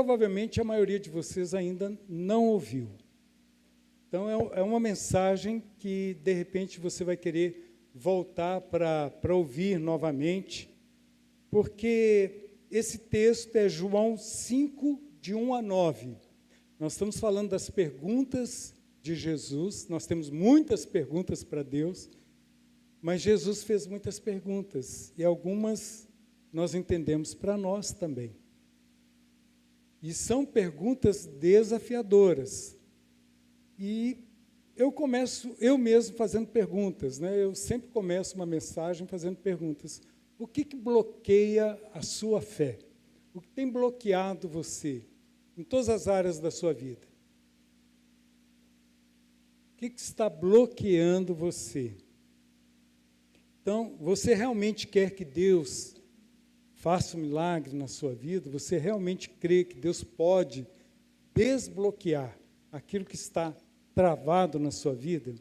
provavelmente a maioria de vocês ainda não ouviu. Então, é uma mensagem que, de repente, você vai querer voltar para ouvir novamente, porque esse texto é João 5, de 1 a 9. Nós estamos falando das perguntas de Jesus, nós temos muitas perguntas para Deus, mas Jesus fez muitas perguntas, e algumas nós entendemos para nós também. E são perguntas desafiadoras. E eu mesmo fazendo perguntas, né? Eu sempre começo uma mensagem fazendo perguntas. O que bloqueia a sua fé? O que tem bloqueado você em todas as áreas da sua vida? O que está bloqueando você? Então, você realmente quer que Deus faça um milagre na sua vida? Você realmente crê que Deus pode desbloquear aquilo que está travado na sua vida?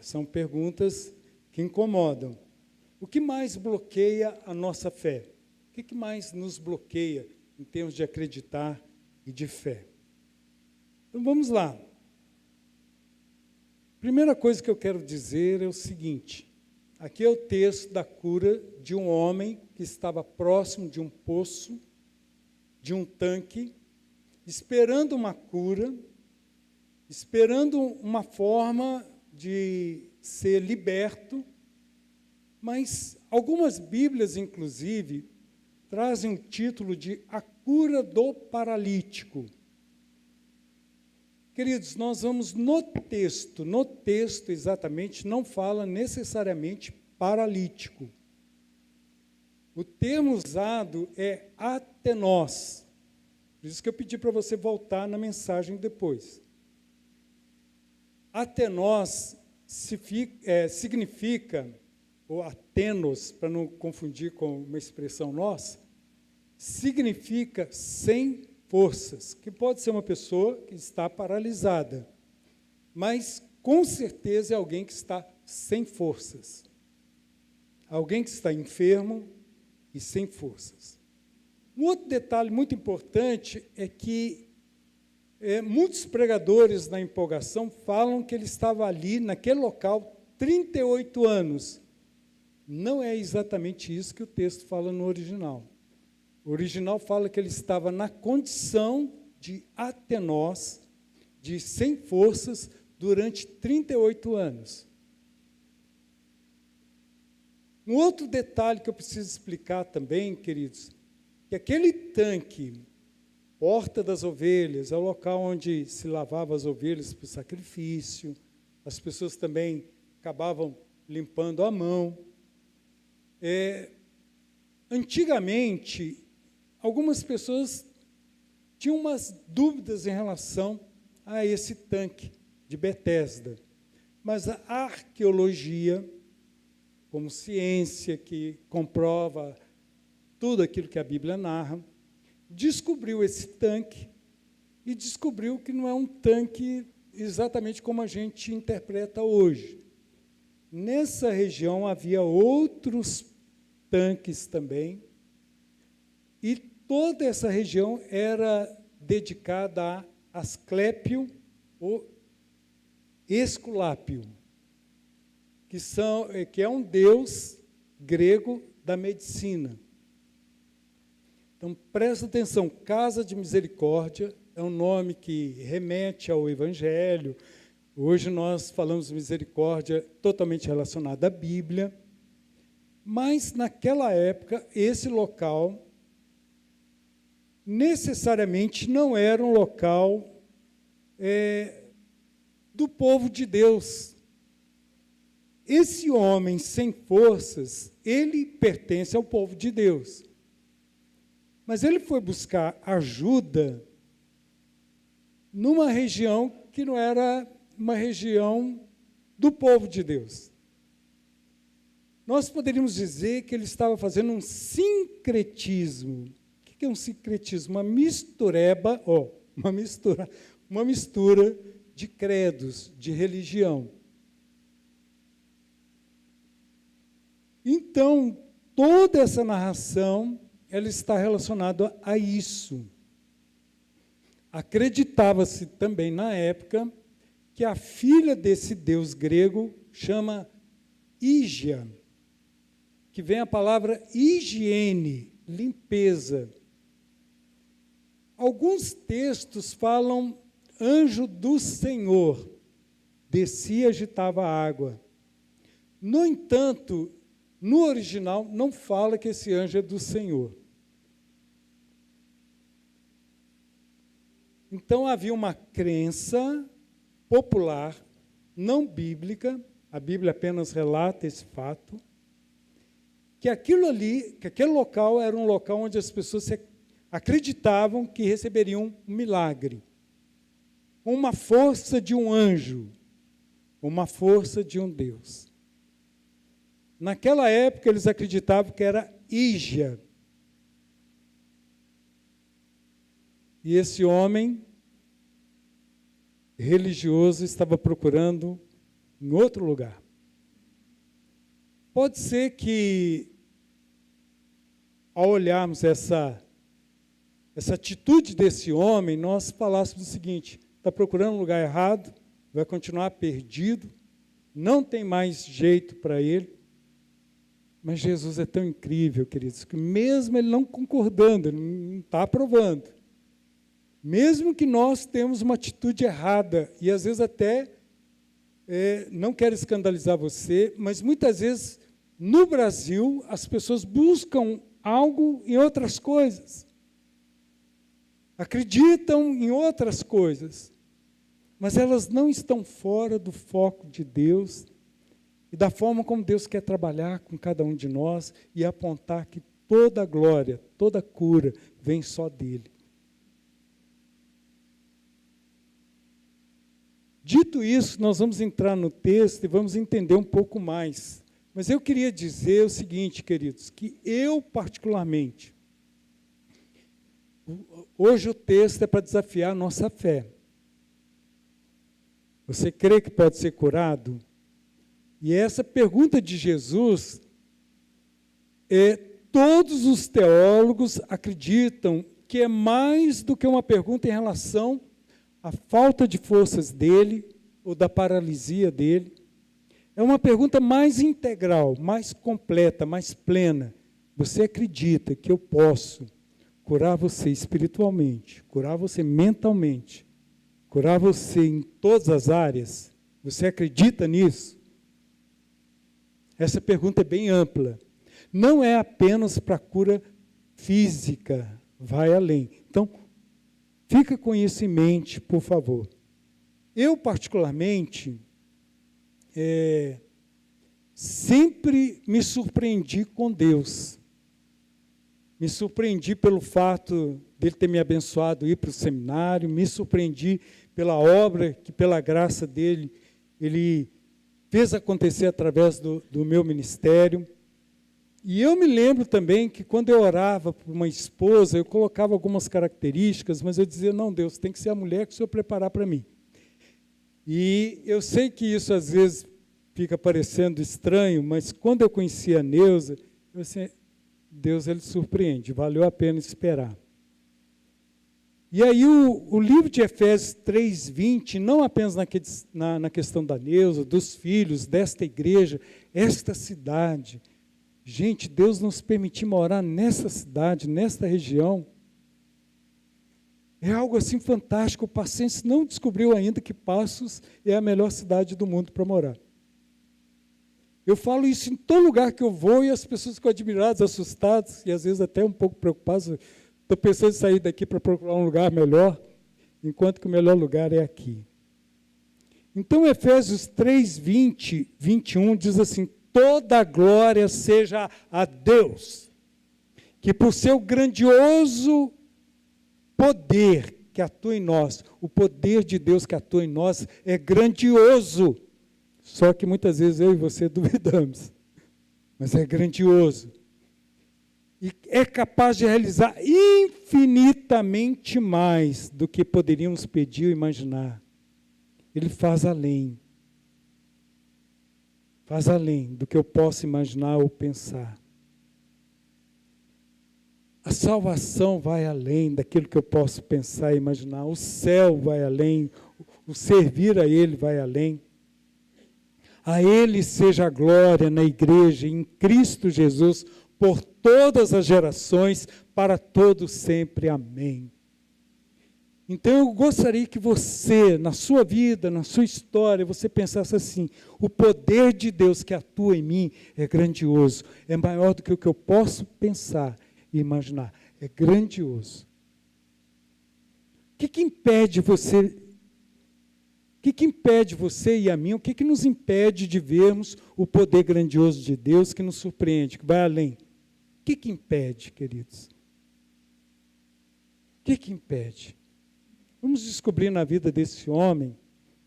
São perguntas que incomodam. O que mais bloqueia a nossa fé? O que mais nos bloqueia em termos de acreditar e de fé? Então vamos lá. Primeira coisa que eu quero dizer é o seguinte: aqui é o texto da cura de um homem que estava próximo de um poço, de um tanque, esperando uma cura, esperando uma forma de ser liberto, mas algumas Bíblias, inclusive, trazem o título de A Cura do Paralítico. Queridos, nós vamos no texto exatamente não fala necessariamente paralítico. O termo usado é atenós. Por isso que eu pedi para você voltar na mensagem depois. Atenós significa, ou atenos, para não confundir com uma expressão nossa, significa sem forças, que pode ser uma pessoa que está paralisada, mas com certeza é alguém que está sem forças. Alguém que está enfermo e sem forças. Um outro detalhe muito importante é que muitos pregadores, na empolgação, falam que ele estava ali, naquele local, 38 anos. Não é exatamente isso que o texto fala no original. O original fala que ele estava na condição de atenós, de sem forças, durante 38 anos. Um outro detalhe que eu preciso explicar também, queridos, que aquele tanque, Porta das Ovelhas, é o local onde se lavava as ovelhas para o sacrifício, as pessoas também acabavam limpando a mão. Antigamente, algumas pessoas tinham umas dúvidas em relação a esse tanque de Betesda, mas a arqueologia, como ciência que comprova tudo aquilo que a Bíblia narra, descobriu esse tanque e descobriu que não é um tanque exatamente como a gente interpreta hoje. Nessa região havia outros tanques também, e toda essa região era dedicada a Asclépio ou Esculápio, que é um deus grego da medicina. Então, presta atenção, Casa de Misericórdia é um nome que remete ao Evangelho. Hoje nós falamos de misericórdia totalmente relacionada à Bíblia, mas naquela época, esse local necessariamente não era um local do povo de Deus. Esse homem sem forças, ele pertence ao povo de Deus. Mas ele foi buscar ajuda numa região que não era uma região do povo de Deus. Nós poderíamos dizer que ele estava fazendo um sincretismo. O que é um sincretismo? Uma mistureba, uma mistura de credos, de religião. Então, toda essa narração, ela está relacionada a isso. acreditava-se também na época que a filha desse deus grego chama Hígia, que vem a palavra higiene, limpeza. Alguns textos falam anjo do Senhor, descia e agitava a água. No entanto, no original não fala que esse anjo é do Senhor. Então havia uma crença popular, não bíblica, a Bíblia apenas relata esse fato, que aquilo ali, que aquele local era um local onde as pessoas acreditavam que receberiam um milagre, uma força de um anjo, uma força de um Deus. Naquela época eles acreditavam que era Hígia. E esse homem religioso estava procurando em outro lugar. Pode ser que, ao olharmos essa atitude desse homem, nós falássemos o seguinte: está procurando um lugar errado, vai continuar perdido, não tem mais jeito para ele. Mas Jesus é tão incrível, queridos, que mesmo ele não concordando, ele não está aprovando, mesmo que nós temos uma atitude errada, e às vezes até, não quero escandalizar você, mas muitas vezes, no Brasil, as pessoas buscam algo em outras coisas, acreditam em outras coisas, mas elas não estão fora do foco de Deus e da forma como Deus quer trabalhar com cada um de nós e apontar que toda a glória, toda a cura vem só dele. Dito isso, nós vamos entrar no texto e vamos entender um pouco mais. Mas eu queria dizer o seguinte, queridos, que eu particularmente, hoje o texto é para desafiar a nossa fé. Você crê que pode ser curado? E essa pergunta de Jesus, todos os teólogos acreditam que é mais do que uma pergunta em relação à falta de forças dele, ou da paralisia dele. É uma pergunta mais integral, mais completa, mais plena. Você acredita que eu posso curar você espiritualmente, curar você mentalmente, curar você em todas as áreas? Você acredita nisso? Essa pergunta é bem ampla. Não é apenas para cura física, vai além. Então, fica com isso em mente, por favor. Eu, particularmente, sempre me surpreendi com Deus. Me surpreendi pelo fato dele ter me abençoado ir para o seminário, me surpreendi pela obra que, pela graça dele, ele fez acontecer através do meu ministério. E eu me lembro também que quando eu orava por uma esposa, eu colocava algumas características, mas eu dizia, não, Deus, tem que ser a mulher que o Senhor preparar para mim. E eu sei que isso às vezes fica parecendo estranho, mas quando eu conheci a Neuza, eu assim, Deus, ele surpreende, valeu a pena esperar. E aí o livro de Efésios 3:20, não apenas na questão da Neuza, dos filhos, desta igreja, esta cidade. Gente, Deus nos permitiu morar nessa cidade, nesta região. É algo assim fantástico. O Passense não descobriu ainda que Passos é a melhor cidade do mundo para morar. Eu falo isso em todo lugar que eu vou e as pessoas ficam admiradas, assustadas e às vezes até um pouco preocupadas. Estou pensando em sair daqui para procurar um lugar melhor, enquanto que o melhor lugar é aqui. Então, Efésios 3:20, 21 diz assim, toda a glória seja a Deus, que por seu grandioso poder que atua em nós, o poder de Deus que atua em nós é grandioso, só que muitas vezes eu e você duvidamos, mas é grandioso, e é capaz de realizar infinitamente mais do que poderíamos pedir ou imaginar. Ele faz além do que eu possa imaginar ou pensar. A salvação vai além daquilo que eu posso pensar e imaginar. O céu vai além, o servir a Ele vai além. A Ele seja a glória na igreja, em Cristo Jesus, por todas as gerações, para todos sempre. Amém. Então eu gostaria que você, na sua vida, na sua história, você pensasse assim: o poder de Deus que atua em mim é grandioso, é maior do que o que eu posso pensar e imaginar, é grandioso. O que impede você? O que impede você e a mim? O que nos impede de vermos o poder grandioso de Deus que nos surpreende, que vai além? O que impede, queridos? O que impede? Vamos descobrir na vida desse homem.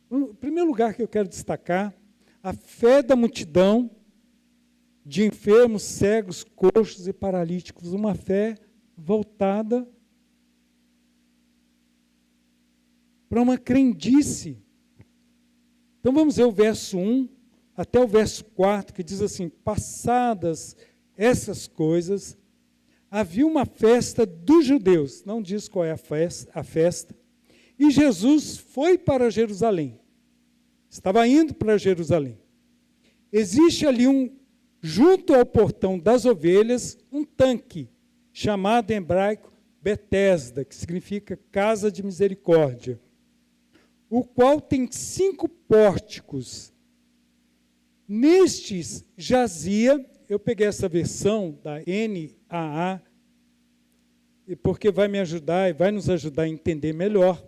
O primeiro lugar que eu quero destacar, a fé da multidão de enfermos, cegos, coxos e paralíticos. Uma fé voltada para uma crendice. Então vamos ver o verso 1 até o verso 4, que diz assim: passadas essas coisas, havia uma festa dos judeus, não diz qual é a festa, e Jesus foi para Jerusalém. Estava indo para Jerusalém. Existe ali junto ao portão das ovelhas, um tanque, chamado em hebraico Betesda, que significa casa de misericórdia, o qual tem 5 pórticos. Nestes jazia, eu peguei essa versão da NAA, porque vai me ajudar e vai nos ajudar a entender melhor.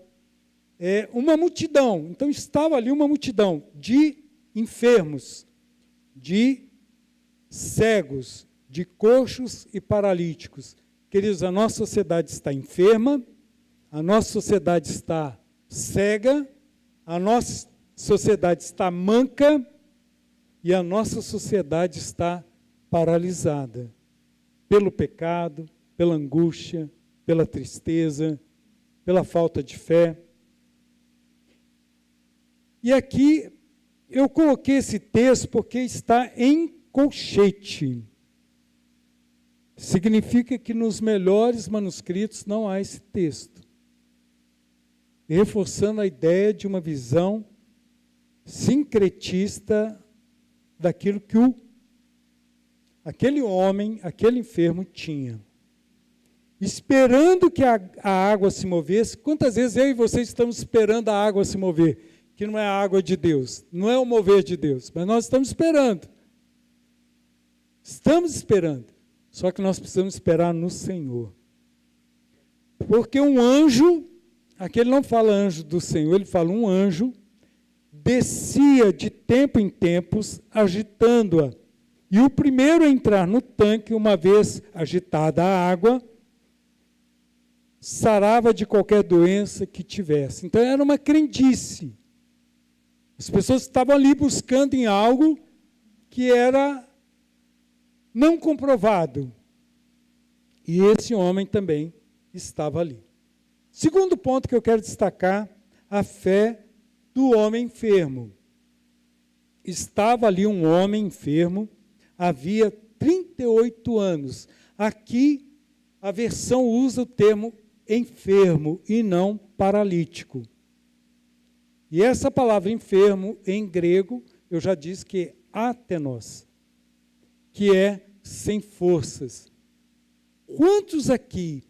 Uma multidão, então estava ali uma multidão de enfermos, de cegos, de coxos e paralíticos. Queridos, a nossa sociedade está enferma, a nossa sociedade está cega, a nossa sociedade está manca e a nossa sociedade está paralisada pelo pecado, pela angústia, pela tristeza, pela falta de fé. E aqui eu coloquei esse texto porque está em colchete. Significa que nos melhores manuscritos não há esse texto. Reforçando a ideia de uma visão sincretista daquilo que aquele homem, aquele enfermo tinha. Esperando que a água se movesse. Quantas vezes eu e você estamos esperando a água se mover? Que não é a água de Deus, não é o mover de Deus, mas nós estamos esperando. Estamos esperando. Só que nós precisamos esperar no Senhor. Porque um anjo, aqui ele não fala anjo do Senhor, ele fala um anjo, descia de tempo em tempos, agitando-a. E o primeiro a entrar no tanque, uma vez agitada a água, sarava de qualquer doença que tivesse. Então era uma crendice. As pessoas estavam ali buscando em algo que era não comprovado. E esse homem também estava ali. Segundo ponto que eu quero destacar, a fé do homem enfermo. Estava ali um homem enfermo, havia 38 anos. Aqui a versão usa o termo enfermo e não paralítico. E essa palavra enfermo, em grego, eu já disse que é atenos, que é sem forças. Quantos aqui,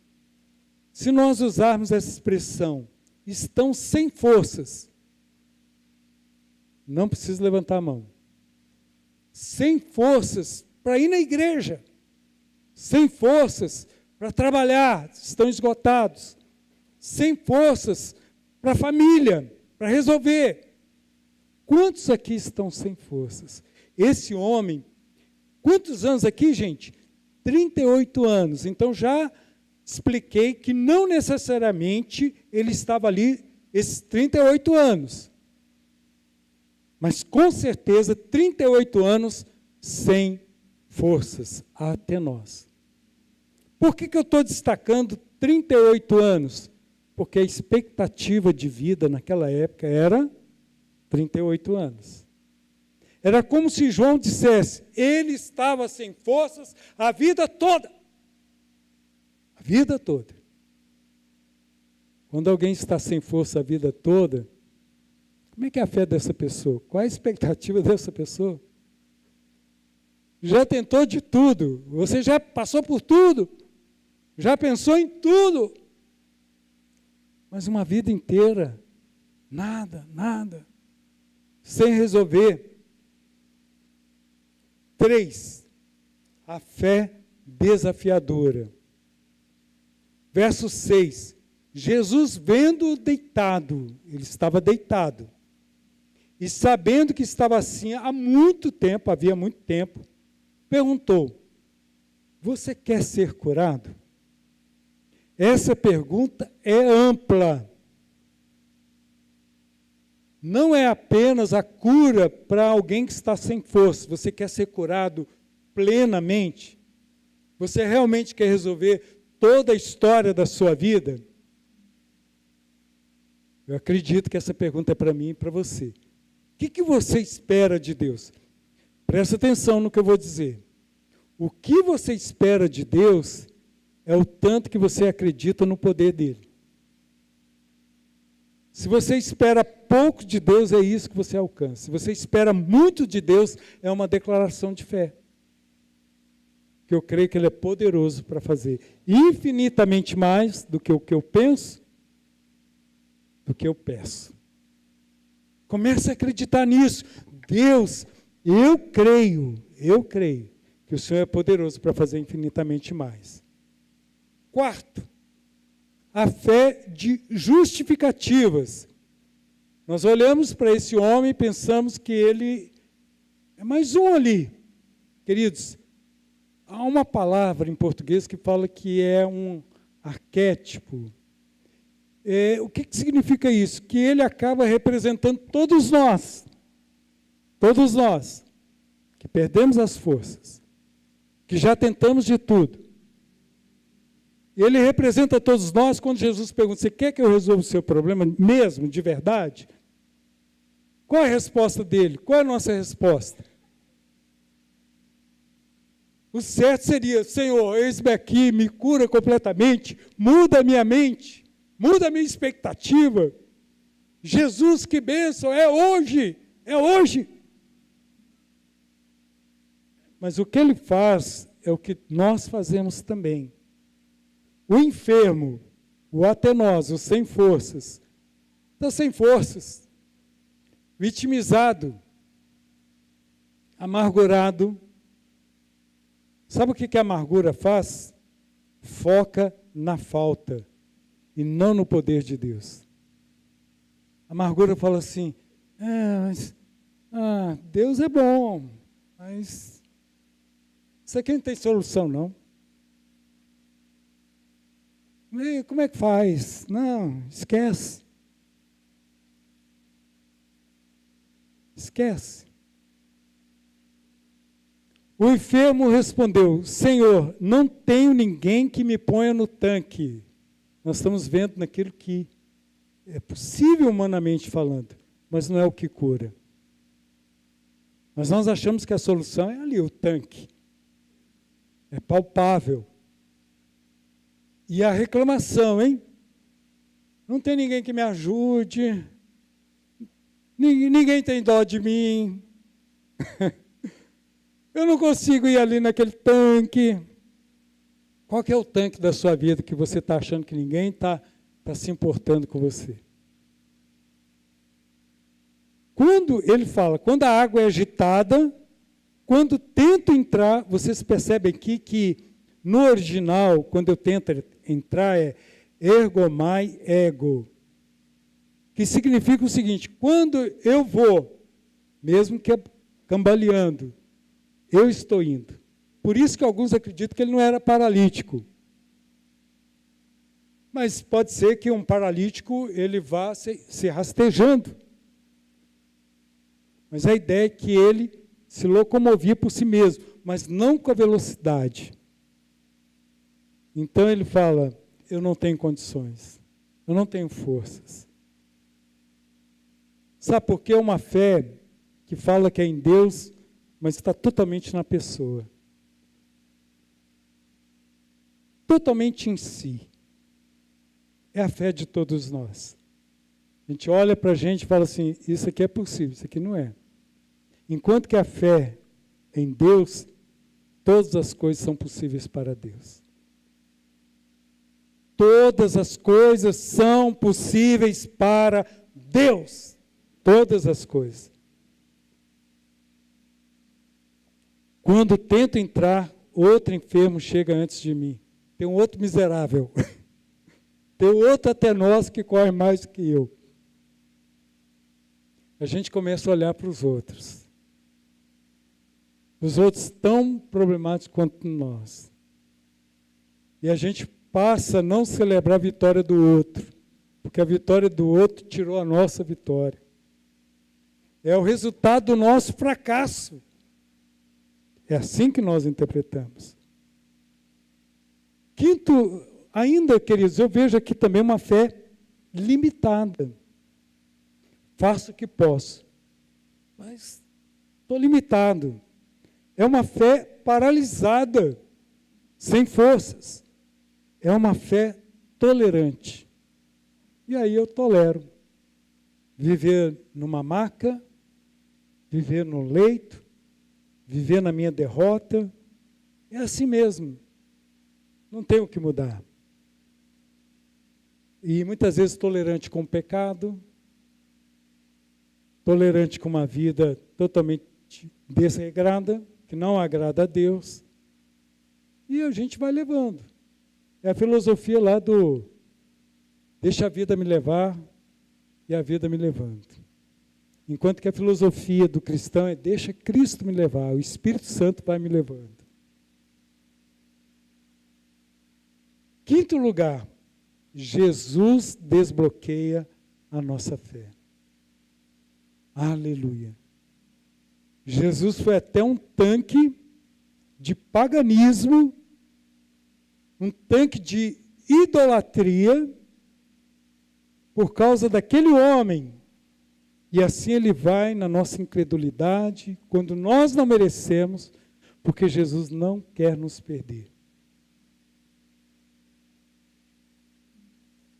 se nós usarmos essa expressão, estão sem forças? Não precisa levantar a mão. Sem forças para ir na igreja. Sem forças para trabalhar, estão esgotados. Sem forças para a família, para resolver. Quantos aqui estão sem forças? Esse homem, quantos anos aqui, gente? 38 anos. Então já expliquei que não necessariamente ele estava ali esses 38 anos. Mas com certeza 38 anos sem forças até nós. Por que eu estou destacando 38 anos? Porque a expectativa de vida naquela época era 38 anos. Era como se João dissesse, ele estava sem forças a vida toda. vida toda. Quando alguém está sem força a vida toda, como é que é a fé dessa pessoa? Qual é a expectativa dessa pessoa? Já tentou de tudo, você já passou por tudo, já pensou em tudo, mas uma vida inteira, nada, sem resolver. 3, a fé desafiadora. Verso 6, Jesus vendo-o deitado, ele estava deitado, e sabendo que estava assim há muito tempo, havia muito tempo, perguntou: você quer ser curado? Essa pergunta é ampla. Não é apenas a cura para alguém que está sem força. Você quer ser curado plenamente? Você realmente quer resolver toda a história da sua vida? Eu acredito que essa pergunta é para mim e para você. O que você espera de Deus? Presta atenção no que eu vou dizer. O que você espera de Deus é o tanto que você acredita no poder dele. Se você espera pouco de Deus, é isso que você alcança. Se você espera muito de Deus, é uma declaração de fé. Que eu creio que ele é poderoso para fazer infinitamente mais do que o que eu penso, do que eu peço. Comece a acreditar nisso. Deus, eu creio que o Senhor é poderoso para fazer infinitamente mais. 4, a fé de justificativas. Nós olhamos para esse homem e pensamos que ele é mais um ali. Queridos, há uma palavra em português que fala que é um arquétipo. O que significa isso? Que ele acaba representando todos nós, que perdemos as forças, que já tentamos de tudo. Ele representa todos nós. Quando Jesus pergunta: você quer que eu resolva o seu problema mesmo, de verdade? Qual é a resposta dele? Qual é a nossa resposta? O certo seria: Senhor, eis-me aqui, me cura completamente, muda a minha mente, muda a minha expectativa. Jesus, que bênção, é hoje. Mas o que ele faz é o que nós fazemos também. O enfermo, o atenoso, o sem forças, está sem forças, vitimizado, amargurado. Sabe o que a amargura faz? Foca na falta e não no poder de Deus. A amargura fala assim: Deus é bom, mas isso aqui não tem solução, não. Como é que faz? Não, esquece. O enfermo respondeu: Senhor, não tenho ninguém que me ponha no tanque. Nós estamos vendo naquilo que é possível humanamente falando, mas não é o que cura. Mas nós achamos que a solução é ali, o tanque. É palpável. E a reclamação, hein? Não tem ninguém que me ajude. Ninguém tem dó de mim. Eu não consigo ir ali naquele tanque. Qual que é o tanque da sua vida que você está achando que ninguém está se importando com você? Quando ele fala, quando a água é agitada, quando tento entrar, vocês percebem aqui que no original, quando eu tento entrar, é ergomai ego, que significa o seguinte: quando eu vou, mesmo que cambaleando, eu estou indo. Por isso que alguns acreditam que ele não era paralítico. Mas pode ser que um paralítico ele vá se rastejando. Mas a ideia é que ele se locomovia por si mesmo, mas não com a velocidade. Então ele fala: eu não tenho condições, eu não tenho forças. Sabe por que uma fé que fala que é em Deus, mas está totalmente na pessoa? totalmente em si. É a fé de todos nós. A gente olha para a gente e fala assim, isso aqui é possível, isso aqui não é. Enquanto que a fé em Deus, todas as coisas são possíveis para Deus. Todas as coisas são possíveis para Deus. Todas as coisas. Quando tento entrar, outro enfermo chega antes de mim. Tem um outro miserável. Tem outro até nós que corre mais do que eu. A gente começa a olhar para os outros. Os outros tão problemáticos quanto nós. E a gente passa a não celebrar a vitória do outro, porque a vitória do outro tirou a nossa vitória. É o resultado do nosso fracasso. É assim que nós interpretamos. Quinto, ainda, queridos, eu vejo aqui também uma fé limitada. Faço o que posso, mas estou limitado. É uma fé paralisada, sem forças. É uma fé tolerante. E aí eu tolero. Viver numa maca, viver no leito, viver na minha derrota. É assim mesmo. Não tem o que mudar. E muitas vezes tolerante com o pecado, tolerante com uma vida totalmente desregrada, que não agrada a Deus. E a gente vai levando. É a filosofia lá do deixa a vida me levar e a vida me levando. Enquanto que a filosofia do cristão é deixa Cristo me levar, o Espírito Santo vai me levando. Quinto lugar, Jesus desbloqueia a nossa fé. Aleluia. Jesus foi até um tanque de paganismo, um tanque de idolatria, por causa daquele homem. E assim ele vai na nossa incredulidade, quando nós não merecemos, porque Jesus não quer nos perder.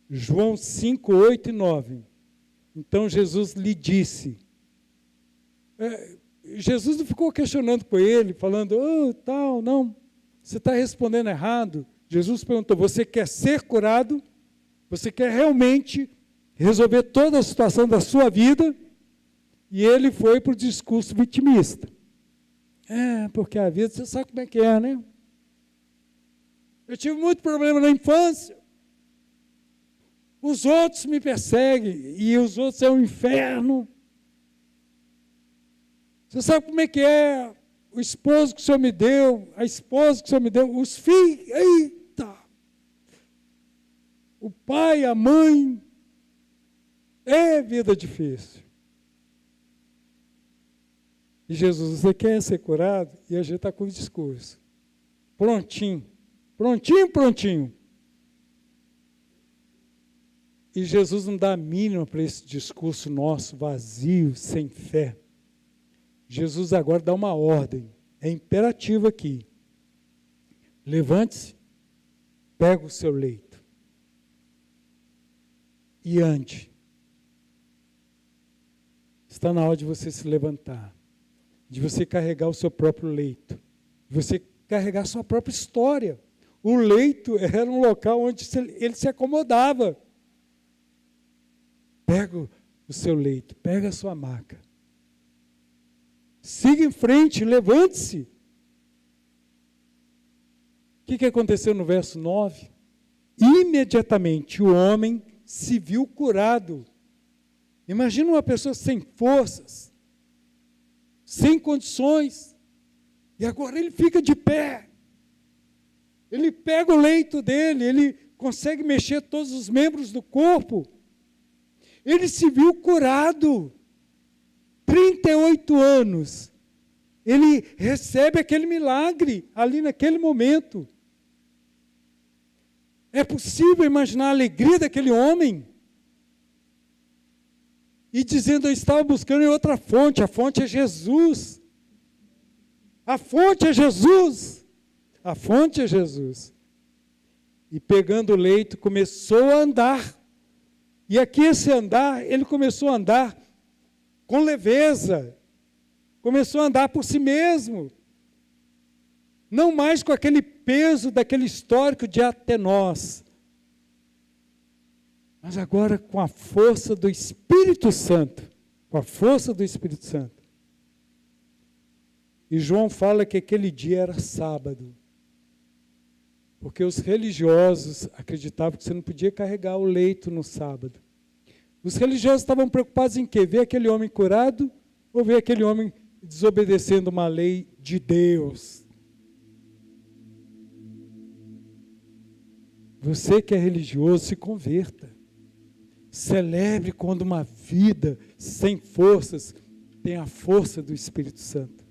João 5, 8 e 9. Então Jesus lhe disse, Jesus não ficou questionando com ele, falando, tal, não, você está respondendo errado. Jesus perguntou, você quer ser curado? Você quer realmente resolver toda a situação da sua vida? E ele foi para o discurso vitimista. Porque a vida, você sabe como é que é, né? Eu tive muito problema na infância. Os outros me perseguem, e os outros é um inferno. Você sabe como é que é? O esposo que o Senhor me deu, a esposa que o Senhor me deu, os filhos, eita! O pai, a mãe, é vida difícil. E Jesus, você quer ser curado? E a gente está com o discurso. Prontinho, prontinho, prontinho. E Jesus não dá a mínima para esse discurso nosso, vazio, sem fé. Jesus agora dá uma ordem, é imperativo aqui. Levante-se, pega o seu leito e ande. Está na hora de você se levantar, de você carregar o seu próprio leito, de você carregar a sua própria história. O leito era um local onde ele se acomodava. Pega o seu leito, pega a sua maca. Siga em frente, levante-se. O que aconteceu no verso 9? Imediatamente o homem se viu curado. Imagina uma pessoa sem forças, sem condições, e agora ele fica de pé. Ele pega o leito dele, ele consegue mexer todos os membros do corpo. Ele se viu curado. 38 anos. Ele recebe aquele milagre ali naquele momento. É possível imaginar a alegria daquele homem? E dizendo, eu estava buscando em outra fonte, a fonte é Jesus. A fonte é Jesus. A fonte é Jesus. e pegando o leito, começou a andar. E aqui esse andar, ele começou a andar com leveza, começou a andar por si mesmo, não mais com aquele peso daquele histórico de até nós, mas agora com a força do Espírito Santo, com a força do Espírito Santo. E João fala que aquele dia era sábado, porque os religiosos acreditavam que você não podia carregar o leito no sábado. Os religiosos estavam preocupados em quê? Ver aquele homem curado ou ver aquele homem desobedecendo uma lei de Deus? Você que é religioso, se converta. Celebre quando uma vida sem forças tem a força do Espírito Santo.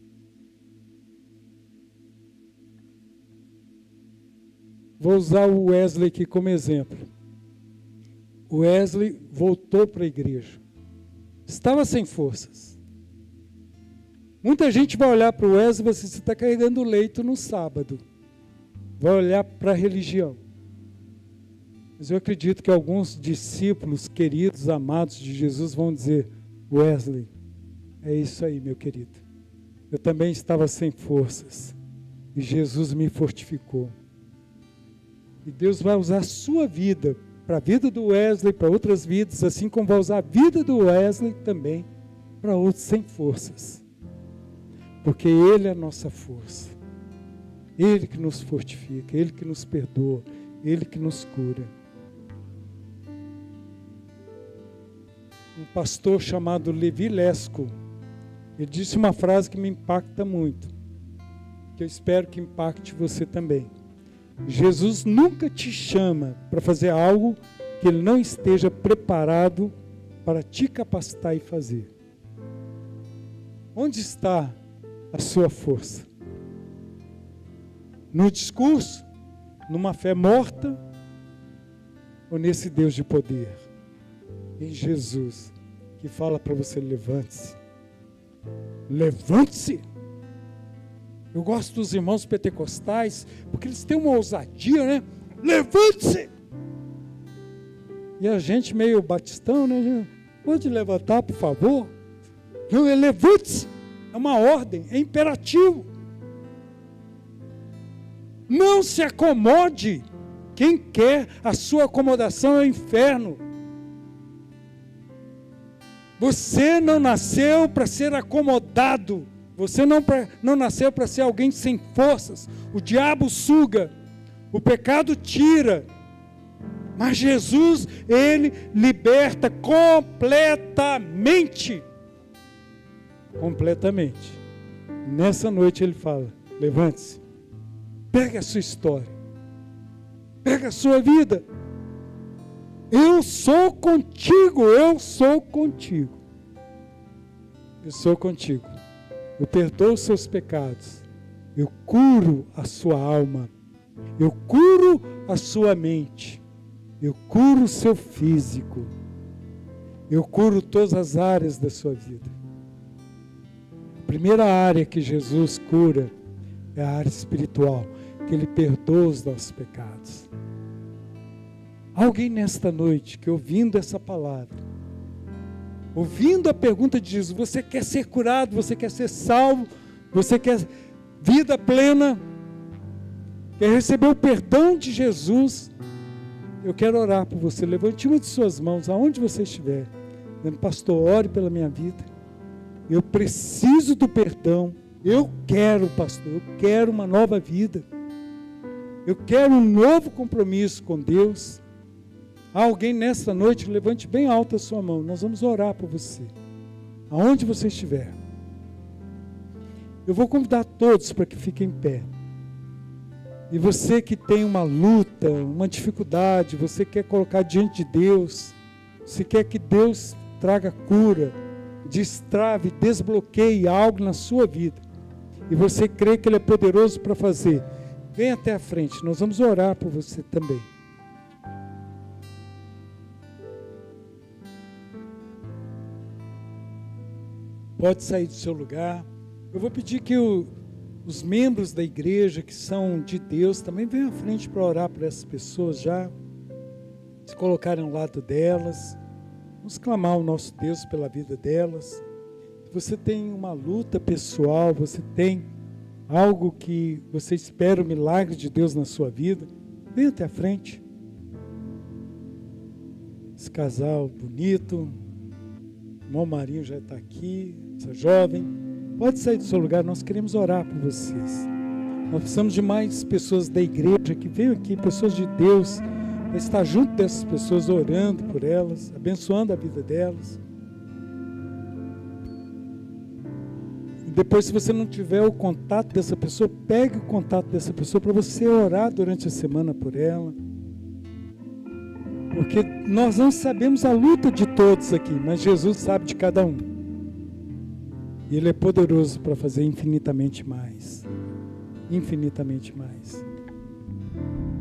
Vou usar o Wesley aqui como exemplo. O Wesley voltou para a igreja. Estava sem forças. Muita gente vai olhar para o Wesley e você está carregando o leito no sábado. Vai olhar para a religião. Mas eu acredito que alguns discípulos queridos, amados de Jesus vão dizer: Wesley, é isso aí, meu querido. Eu também estava sem forças. E Jesus me fortificou. E Deus vai usar a sua vida, para a vida do Wesley, para outras vidas, assim como vai usar a vida do Wesley também, para outros sem forças. Porque Ele é a nossa força. Ele que nos fortifica, Ele que nos perdoa, Ele que nos cura. Um pastor chamado Levi Lesko, ele disse uma frase que me impacta muito, que eu espero que impacte você também. Jesus nunca te chama para fazer algo que Ele não esteja preparado para te capacitar e fazer. Onde está a sua força? No discurso? Numa fé morta? Ou nesse Deus de poder? Em Jesus, que fala para você: levante-se. Levante-se! Eu gosto dos irmãos pentecostais, porque eles têm uma ousadia, né? Levante-se! E a gente meio batistão, né? Pode levantar, por favor? Não, levante-se! É uma ordem, é imperativo. Não se acomode. Quem quer a sua acomodação é o inferno. Você não nasceu para ser acomodado. Você não nasceu para ser alguém sem forças. O diabo suga, o pecado tira, mas Jesus, Ele liberta completamente. Completamente. Nessa noite Ele fala: levante-se, pegue a sua história, pegue a sua vida. Eu sou contigo, eu sou contigo. Eu sou contigo. Eu perdoo os seus pecados. Eu curo a sua alma. Eu curo a sua mente. Eu curo o seu físico. Eu curo todas as áreas da sua vida. A primeira área que Jesus cura é a área espiritual, que Ele perdoa os nossos pecados. Alguém nesta noite que ouvindo essa palavra, ouvindo a pergunta de Jesus, você quer ser curado, você quer ser salvo, você quer vida plena, quer receber o perdão de Jesus, eu quero orar por você. Levante uma de suas mãos, aonde você estiver, dizendo: pastor, ore pela minha vida, eu preciso do perdão, eu quero, pastor, eu quero uma nova vida, eu quero um novo compromisso com Deus. Há alguém nessa noite? Levante bem alta a sua mão, nós vamos orar por você, aonde você estiver. Eu vou convidar todos para que fiquem em pé. E você que tem uma luta, uma dificuldade, você quer colocar diante de Deus, você quer que Deus traga cura, destrave, desbloqueie algo na sua vida, e você crê que Ele é poderoso para fazer, vem até a frente, nós vamos orar por você também. Pode sair do seu lugar. Eu vou pedir que Os membros da igreja que são de Deus também venham à frente para orar por essas pessoas já, se colocarem ao lado delas. Vamos clamar ao nosso Deus pela vida delas. Se você tem uma luta pessoal, você tem algo que você espera o milagre de Deus na sua vida, venha até a frente. Esse casal bonito, o irmão Marinho já está aqui, essa jovem, pode sair do seu lugar, nós queremos orar por vocês. Nós precisamos de mais pessoas da igreja que venham aqui, pessoas de Deus, para estar junto dessas pessoas, orando por elas, abençoando a vida delas. E depois, se você não tiver o contato dessa pessoa, pegue o contato dessa pessoa para você orar durante a semana por ela. Porque nós não sabemos a luta de todos aqui, mas Jesus sabe de cada um. E Ele é poderoso para fazer infinitamente mais. Infinitamente mais.